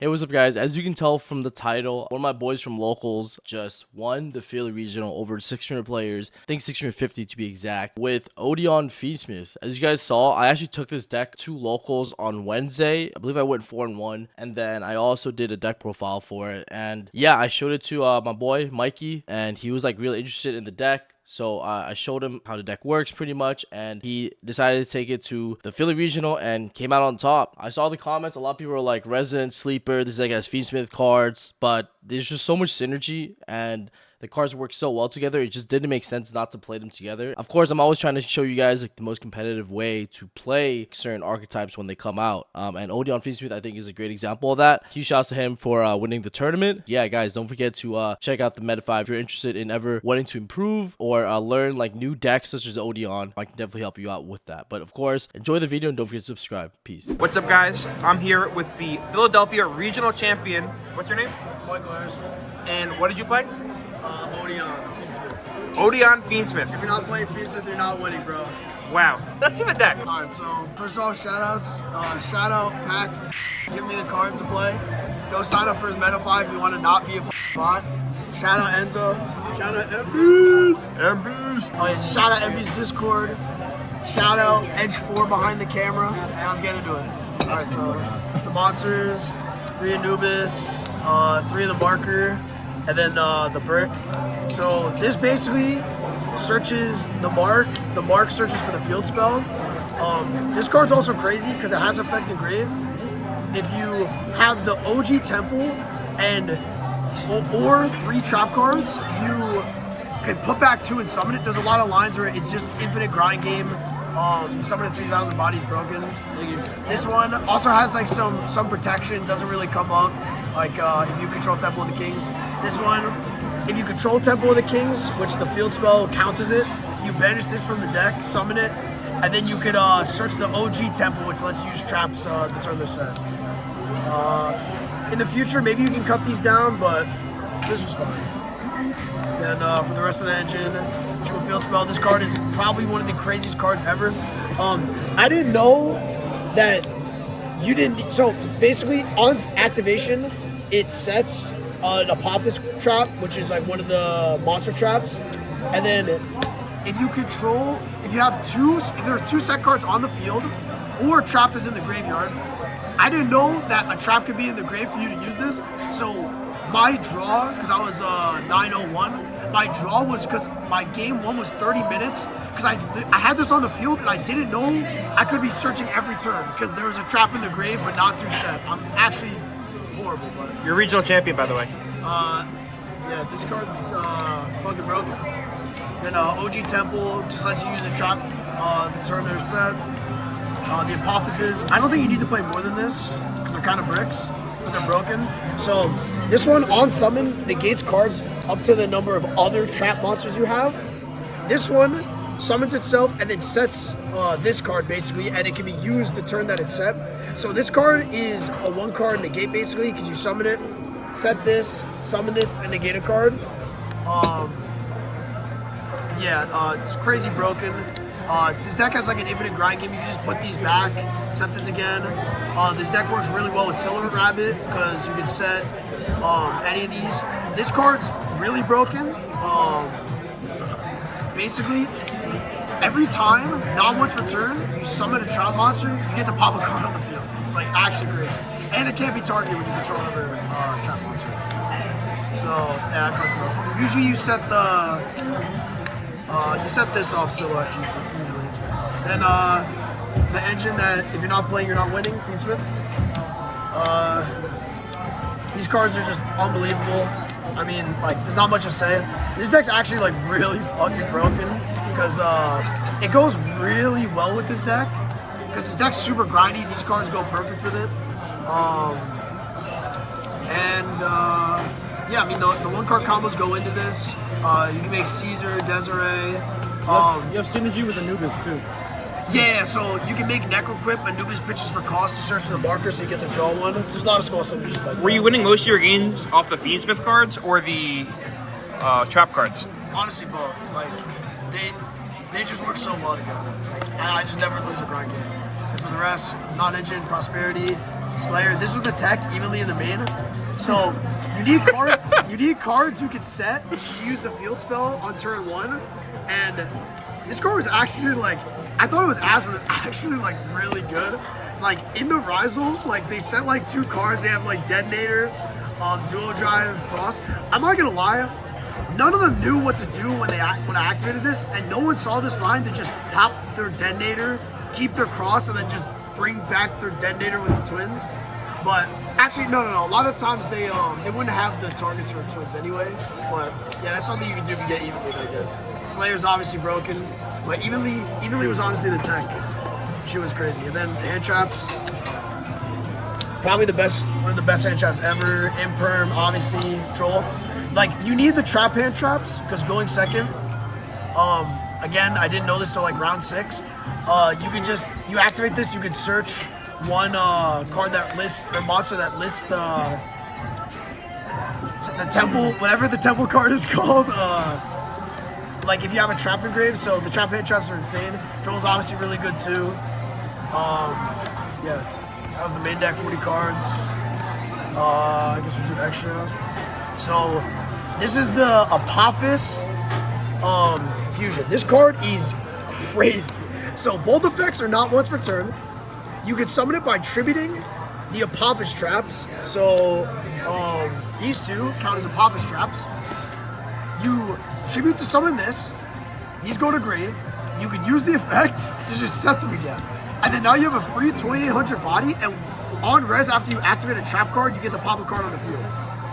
Hey, what's up, guys? As you can tell from the title, one of my boys from locals just won the Philly Regional over 600 players, I think 650 to be exact, with Odion Feedsmith. As you guys saw, I actually took this deck to locals on Wednesday. I believe I went 4-1, and then I also did a deck profile for it. And yeah, I showed it to my boy Mikey, and he was like really interested in the deck. So I showed him how the deck works pretty much, and he decided to take it to the Philly Regional and came out on top. I saw the comments. A lot of people were like, Resident Sleeper, this deck has Feedsmith cards, but there's just so much synergy, and the cards work so well together, it just didn't make sense not to play them together. Of course, I'm always trying to show you guys like the most competitive way to play certain archetypes when they come out. And Odion Feedsmith, I think, is a great example of that. Huge shouts to him for winning the tournament. Yeah, guys, don't forget to check out the Meta 5 if you're interested in ever wanting to improve or learn like new decks such as Odion. I can definitely help you out with that. But of course, enjoy the video and don't forget to subscribe. Peace. What's up, guys? I'm here with the Philadelphia Regional Champion. What's your name? Michael Harrison. And what did you play? Odion Feedsmith. Odion Feedsmith. If you're not playing Feedsmith, you're not winning, bro. Wow. Let's see the deck. Alright, so first off, shout outs. Shout out Pack for giving me the cards to play. Go sign up for his Meta 5 if you want to not be a bot. Shout out Enzo. Shout out M-Boost. Oh yeah, shout out M-Boost Discord. Shout out Edge4 behind the camera. And let's get into it. Alright, so the monsters, 3 Anubis, 3 of the marker, and then the brick. So this basically searches the mark. The mark searches for the field spell. This card's also crazy because it has effect engrave. If you have the OG temple and or 3 trap cards, you can put back 2 and summon it. There's a lot of lines where it's just infinite grind game. You summon a 3,000 bodies broken. This one also has like some protection. Doesn't really come up like if you control Temple of the Kings. This one, if you control Temple of the Kings, which the field spell counts as it, you banish this from the deck, summon it, and then you could search the OG Temple, which lets you use traps the turn they're set. In the future, maybe you can cut these down, but this was fine. Then for the rest of the engine, Triple Field Spell. This card is probably one of the craziest cards ever. I didn't know that you didn't. So basically, on activation, it sets an Apophis trap, which is like one of the monster traps. And then if you control, if there are 2 set cards on the field, or a trap is in the graveyard, I didn't know that a trap could be in the grave for you to use this. So my draw, because I was 901, my draw was because my game 1 was 30 minutes. Because I had this on the field and I didn't know I could be searching every turn because there was a trap in the grave but not 2 set. I'm actually horrible, but You're regional champion, by the way. yeah, this card's fucking broken. Then OG Temple just lets you use a trap the turn they're set. The Apophyses, I don't think you need to play more than this because they're kind of bricks, but they're broken. So this one on summon negates cards up to the number of other trap monsters you have. This one summons itself and then sets this card basically, and it can be used the turn that it's set. So this card is a 1 card negate basically because you summon it, set this, summon this, and negate a card. It's crazy broken. This deck has like an infinite grind game. You can just put these back, set this again. This deck works really well with Silver Rabbit because you can set any of these. This card's really broken. Basically, every time, not once per turn, you summon a trap monster, you get to pop a card on the field. It's like actually crazy. And it can't be targeted when you control another trap monster. So, yeah, that card's broken. Usually you set this off silhouette usually. Then the engine that if you're not playing, you're not winning, Feedsmith. These cards are just unbelievable. I mean, like, there's not much to say. This deck's actually like really fucking broken because it goes really well with this deck because this deck's super grindy. These cards go perfect with it. Yeah, I mean the 1 card combos go into this. You can make Caesar, Desiree. You have synergy with Anubis too. Yeah, so you can make Necroquip, Anubis pitches for cost to search the marker so you get to draw 1. There's a lot of small synergies like that. Were you winning most of your games off the Feedsmith cards or the trap cards? Honestly, both. Like, they just work so well together. Like, I just never lose a grind game. And for the rest, non-engine, prosperity, Slayer. This was the tech evenly in the main. So you need cards. You need cards you can set to use the field spell on turn 1. And this card was actually like, I thought it was ass, but it's actually like really good. Like in the Rizal, like they set like 2 cards. They have like Detonator, Duo Drive, Cross. I'm not gonna lie, none of them knew what to do when I activated this, and no one saw this line to just pop their Detonator, keep their Cross, and then just bring back their Detonator with the Twins. But actually, no. A lot of times they wouldn't have the targets for Twins anyway. But yeah, that's something you can do if you get evenly, I guess. Slayer's obviously broken, but evenly was honestly the tank. She was crazy. And then hand traps, probably one of the best hand traps ever. Imperm, obviously, troll. Like you need the trap hand traps because going second. Again, I didn't know this till like round 6. You activate this. You can search one card that lists or monster that lists the temple, whatever the temple card is called. Like if you have a trap engraved, so the trap hand traps are insane. Troll's obviously really good too. Yeah, that was the main deck, 40 cards. I guess we'll do extra. So this is the Apophis Fusion. This card is crazy. So both effects are not once per turn. You can summon it by tributing the Apophis traps. So these 2 count as Apophis traps. You tribute to summon this. These go to grave. You could use the effect to just set them again. And then now you have a free 2800 body, and on res after you activate a trap card, you get to pop a card on the field.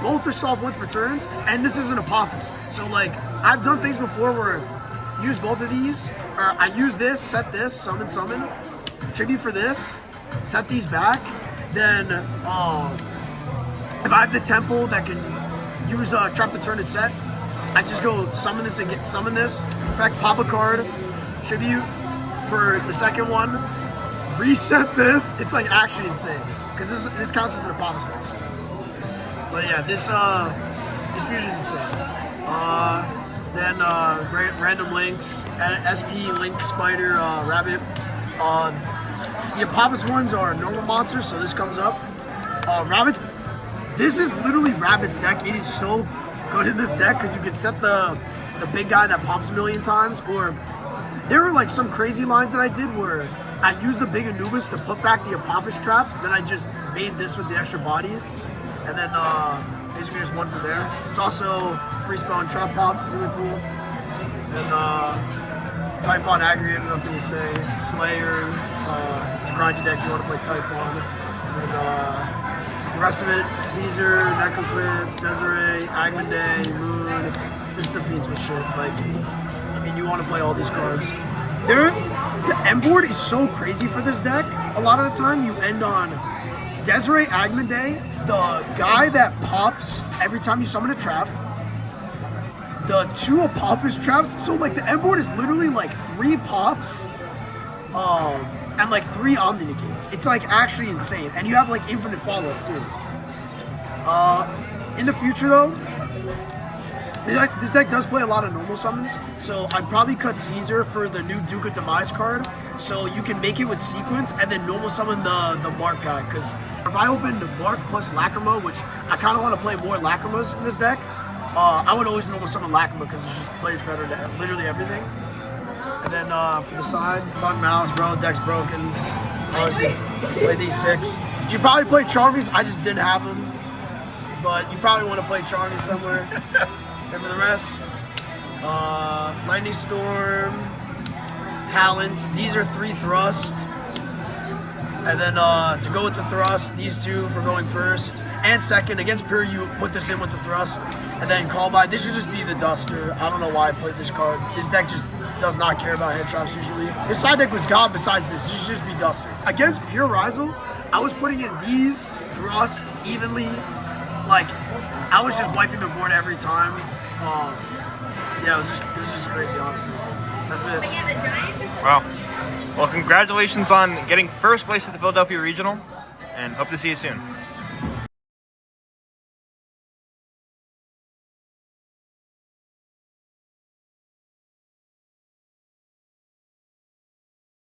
Both are soft once per turns, and this is an Apophis. So like, I've done things before where I use both of these, or I use this, set this, summon, tribute for this, set these back, then if I have the temple that can use trap to turn it set, I just go summon this and summon this, effect, pop a card, tribute for the second one, reset this. It's like actually insane because this counts as an Apophis monster. But yeah, this fusion is insane. Then random links, SP Link Spider Rabbit. The Apophis ones are normal monsters, so this comes up. Rabbit. This is literally Rabbit's deck. It is so good in this deck because you can set the big guy that pops a million times, or there were like some crazy lines that I did where I used the big Anubis to put back the Apophis traps, then I just made this with the extra bodies, and then basically just one from there. It's also free spell and trap pop, really cool. And Typhon aggregated, nothing to say. Slayer, it's a grindy deck, you want to play Typhon. And the rest of it, Caesar, Necrocrypt, Desiree, Agmande, Moon, just the Fiendsmith shit. Like, I mean, you want to play all these cards. The M board is so crazy for this deck. A lot of the time, you end on Desiree, Agmande, the guy that pops every time you summon a trap, the 2 Apophis traps. So like the M board is literally like 3 pops, and like 3 Omni negates. It's like actually insane, and you have like infinite follow-up too. In the future though, this deck does play a lot of normal summons, so I'd probably cut Caesar for the new Duke of Demise card, so you can make it with sequence and then normal summon the Mark guy, because if I opened Mark plus Lacrima, which I kind of want to play more Lacrimas in this deck, I would always normal summon Lacrima because it just plays better than literally everything. And then for the side, fuck Mouse, bro, deck's broken. Obviously, play these 6. You should probably play Charmies, I just didn't have them, but you probably want to play Charmies somewhere. And for the rest, Lightning Storm, Talents. These are 3 thrust. And then to go with the thrust, these 2 for going first and second. Against Pure, you put this in with the thrust. And then call by. This should just be the Duster. I don't know why I played this card. This deck just does not care about head traps usually. This side deck was God besides this. This should just be Duster. Against Pure Rizal, I was putting in these thrust evenly. Like, I was just wiping the board every time. Yeah, it was just crazy, honestly. That's it. Wow. Well, congratulations on getting first place at the Philadelphia Regional, and hope to see you soon.